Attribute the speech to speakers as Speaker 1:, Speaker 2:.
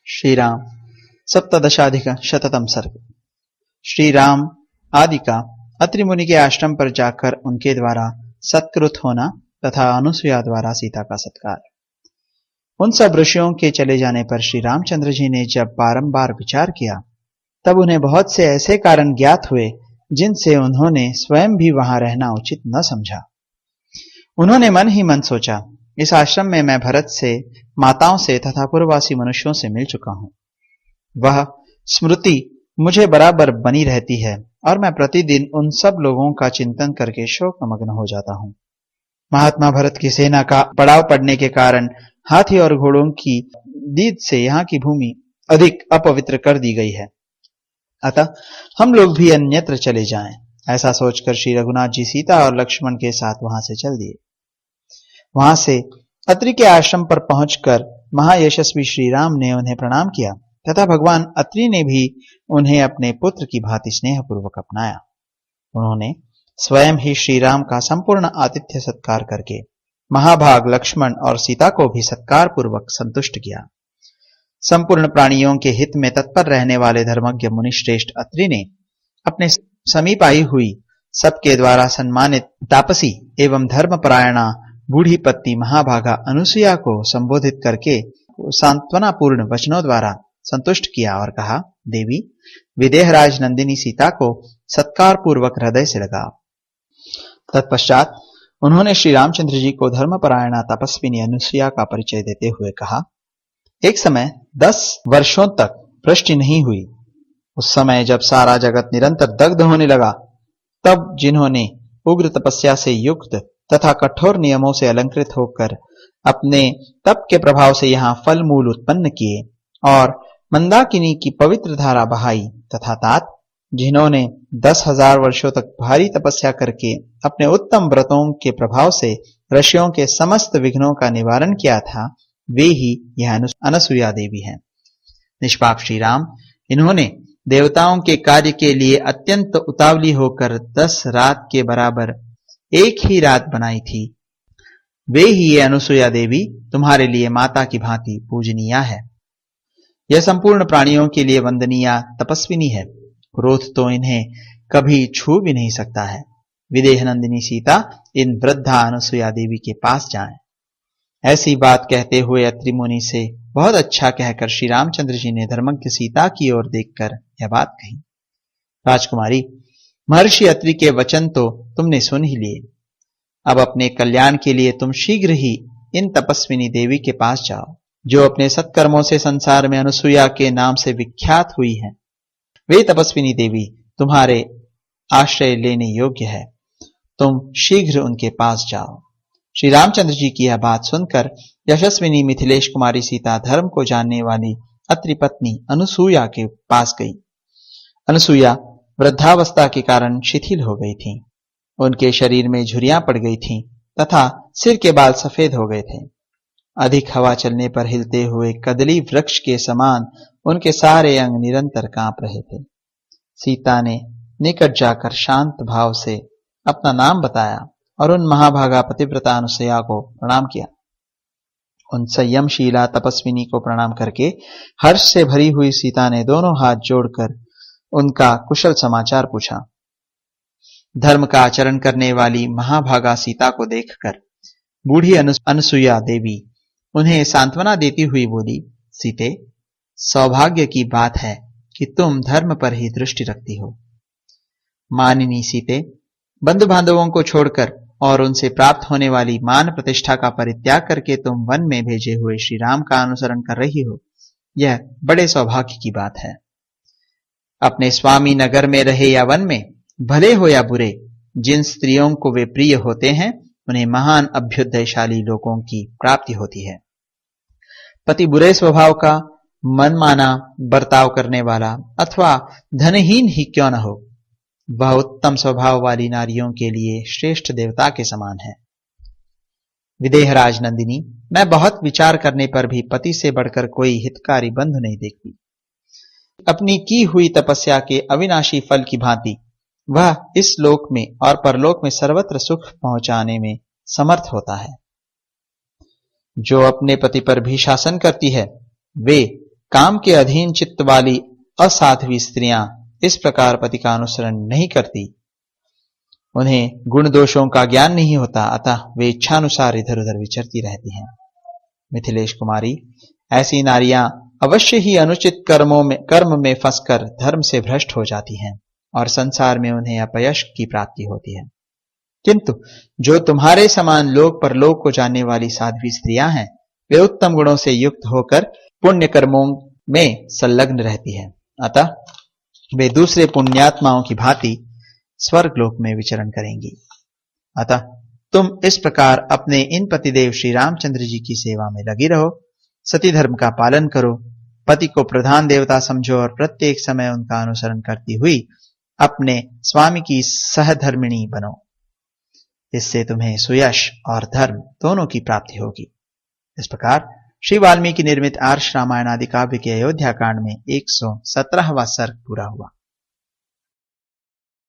Speaker 1: श्रीराम सप्तदशाधिक-शततम सर्ग। श्री राम आदि का अत्रि मुनि के आश्रम पर जाकर उनके द्वारा सत्कृत होना तथा अनुसुया द्वारा सीता का सत्कार। उन सब ऋषियों के चले जाने पर श्री रामचंद्र जी ने जब बारंबार विचार किया तब उन्हें बहुत से ऐसे कारण ज्ञात हुए जिनसे उन्होंने स्वयं भी वहां रहना उचित न समझा। उन्होंने मन ही मन सोचा, इस आश्रम में मैं भरत से, माताओं से तथा पूर्ववासी मनुष्यों से मिल चुका हूं। वह स्मृति मुझे बराबर बनी रहती है और मैं प्रतिदिन उन सब लोगों का चिंतन करके शोकमग्न हो जाता हूं। महात्मा भरत की सेना का पड़ाव पड़ने के कारण हाथी और घोड़ों की दीद से यहाँ की भूमि अधिक अपवित्र कर दी गई है, अतः हम लोग भी अन्यत्र चले जाएं। ऐसा सोचकर श्री रघुनाथ जी सीता और लक्ष्मण के साथ वहां से चल दिए। वहां से अत्रि के आश्रम पर पहुंचकर महायशस्वी श्री राम ने उन्हें प्रणाम किया तथा भगवान अत्रि ने भी उन्हें अपने पुत्र की भांति स्नेहपूर्वक अपनाया। उन्होंने स्वयं ही श्री राम का संपूर्ण आतिथ्य सत्कार करके महाभाग लक्ष्मण और सीता को भी सत्कार पूर्वक संतुष्ट किया। संपूर्ण प्राणियों के हित में तत्पर रहने वाले धर्मज्ञ मुनिश्रेष्ठ अत्रि ने अपने समीप आई हुई सबके द्वारा सम्मानित तापसी एवं धर्मपरायणा बूढ़ी पत्नी महाभागा अनुसुया को संबोधित करके सांत्वनापूर्ण वचनों द्वारा संतुष्ट किया और कहा, देवी, विदेहराज नंदिनी सीता को सत्कार पूर्वक हृदय से लगाओ। तत्पश्चात उन्होंने श्री रामचंद्र जी को धर्मपरायणा तपस्विनी अनुसुया का परिचय देते हुए कहा, एक समय 10 वर्षों तक वृष्टि नहीं हुई। उस समय जब सारा जगत निरंतर दग्ध होने लगा, तब जिन्होंने उग्र तपस्या से युक्त तथा कठोर नियमों से अलंकृत होकर अपने तप के प्रभाव से यहाँ फल मूल उत्पन्न किए और मंदाकिनी की पवित्र धारा बहाई, तथा तात जिन्होंने 10,000 वर्षों तक भारी तपस्या करके अपने उत्तम व्रतों के प्रभाव से ऋषियों के समस्त विघ्नों का निवारण किया था, वे ही यह अनसुया देवी हैं। निष्पाप श्री राम, इन्होंने देवताओं के कार्य के लिए अत्यंत उतावली होकर 10 रात के बराबर एक ही रात बनाई थी। वे ही ये अनुसुया देवी तुम्हारे लिए माता की भांति पूजनीय है। यह संपूर्ण प्राणियों के लिए वंदनीय तपस्विनी है। क्रोध तो इन्हें कभी छू भी नहीं सकता है। विदेह नंदिनी सीता इन वृद्धा अनुसुया देवी के पास जाएं। ऐसी बात कहते हुए अत्रि मुनि से बहुत अच्छा कहकर श्री रामचंद्र जी ने धर्मज्ञ सीता की ओर देखकर यह बात कही, राजकुमारी, महर्षि अत्रि के वचन तो तुमने सुन ही लिए। अब अपने कल्याण के लिए तुम शीघ्र ही इन तपस्विनी देवी के पास जाओ, जो अपने सत्कर्मों से संसार में अनुसुया के नाम से विख्यात हुई हैं। वे तपस्विनी देवी तुम्हारे आश्रय लेने योग्य है। तुम शीघ्र उनके पास जाओ। श्री रामचंद्र जी की यह बात सुनकर यशस्विनी मिथिलेश कुमारी सीता धर्म को जानने वाली अत्रि पत्नी अनुसुया के पास गई। अनुसुया वृद्धावस्था के कारण शिथिल हो गई थी। उनके शरीर में झुर्रियां पड़ गई थीं तथा सिर के बाल सफेद हो गए थे। अधिक हवा चलने पर हिलते हुए कदली वृक्ष के समान उनके सारे अंग निरंतर कांप रहे थे। सीता ने निकट जाकर शांत भाव से अपना नाम बताया और उन महाभागा पतिव्रता अनुसुया को प्रणाम किया। उन संयमशीला तपस्विनी को प्रणाम करके हर्ष से भरी हुई सीता ने दोनों हाथ जोड़कर उनका कुशल समाचार पूछा। धर्म का आचरण करने वाली महाभागा सीता को देखकर बूढ़ी अनुसुया देवी उन्हें सांत्वना देती हुई बोली, सीते, सौभाग्य की बात है कि तुम धर्म पर ही दृष्टि रखती हो। मानिनी सीते, बंधु बांधवों को छोड़कर और उनसे प्राप्त होने वाली मान प्रतिष्ठा का परित्याग करके तुम वन में भेजे हुए श्री राम का अनुसरण कर रही हो, यह बड़े सौभाग्य की बात है। अपने स्वामी नगर में रहे या वन में, भले हो या बुरे, जिन स्त्रियों को वे प्रिय होते हैं उन्हें महान अभ्युदयशाली लोगों की प्राप्ति होती है। पति बुरे स्वभाव का, मनमाना बर्ताव करने वाला अथवा धनहीन ही क्यों न हो, वह उत्तम स्वभाव वाली नारियों के लिए श्रेष्ठ देवता के समान है। विदेहराज नंदिनी, मैं बहुत विचार करने पर भी पति से बढ़कर कोई हितकारी बंधु नहीं देखती। अपनी की हुई तपस्या के अविनाशी फल की भांति वह इस लोक में और परलोक में सर्वत्र सुख पहुंचाने में समर्थ होता है। जो अपने पति पर भी शासन करती है, वे काम के अधीन चित्त वाली असाध्वी स्त्रियां इस प्रकार पति का अनुसरण नहीं करती। उन्हें गुण दोषों का ज्ञान नहीं होता, अतः वे इच्छानुसार इधर उधर विचरती रहती हैं। मिथिलेश कुमारी, ऐसी नारियां अवश्य ही अनुचित कर्म में फंसकर धर्म से भ्रष्ट हो जाती हैं और संसार में उन्हें अपयश की प्राप्ति होती है। किंतु जो तुम्हारे समान लोक परलोक को जानने वाली साध्वी स्त्रियां हैं, वे उत्तम गुणों से युक्त होकर पुण्य कर्मों में संलग्न रहती है, अतः वे दूसरे पुण्यात्माओं की भांति स्वर्गलोक में विचरण करेंगी। अतः तुम इस प्रकार अपने इन पतिदेव श्री रामचंद्र जी की सेवा में लगी रहो, सती धर्म का पालन करो, पति को प्रधान देवता समझो और प्रत्येक समय उनका अनुसरण करती हुई अपने स्वामी की सहधर्मिणी बनो। इससे तुम्हें सुयश और धर्म दोनों की प्राप्ति होगी। इस प्रकार श्री वाल्मीकि निर्मित आर्ष रामायण आदि काव्य के अयोध्या कांड में 117वां सर्ग पूरा हुआ।